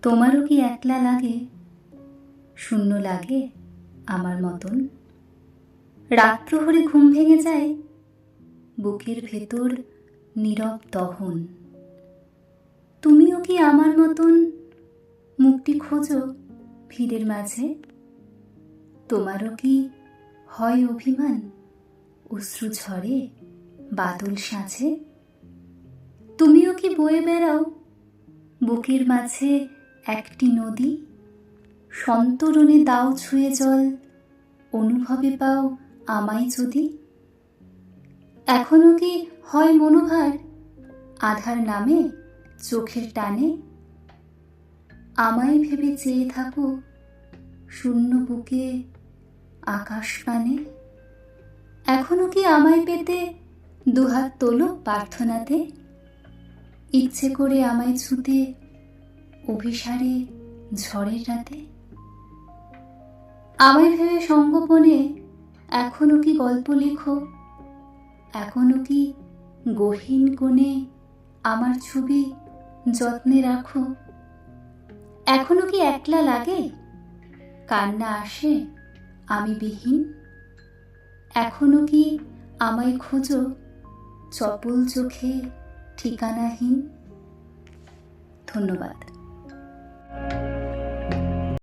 তোমারও কি একলা লাগে, শূন্য লাগে আমার মতন? রাত প্রহরে ঘুম ভেঙে যায়, বুকের ভেতর নীরব দহন। তুমিও কি আমার মতন মুক্তি খোঁজো ভিড়ের মাঝে? তোমারও কি হয় অভিমান, অশ্রু ঝরে বাদল সাজে? তুমিও কি বয়ে বেড়াও বুকের মাঝে একটি নদী? সন্তরণে দাও ছুঁয়ে জল, অনুভবে পাও আমায় যদি? এখনো কি হয় মনোভার আধার নামে চোখের টানে? আমায় ভেবে চেয়ে থাকো শূন্য বুকে আকাশ পানে। এখনো কি আমায় পেতে দুহাত তোলো প্রার্থনাতে? ইচ্ছে করে আমায় ছুতে অভিসারে ঝড়ের রাতে? আমায় ভেবে সঙ্গোপনে এখনো কি গল্প লেখো? এখনো কি গহীন কোণে আমার ছবি যত্নে রাখো? এখনো কি একলা লাগে, কান্না আসে আমি বিহীন? এখনো কি আমায় খোঁজো চপল চোখে ঠিকানাহীন? ধন্যবাদ।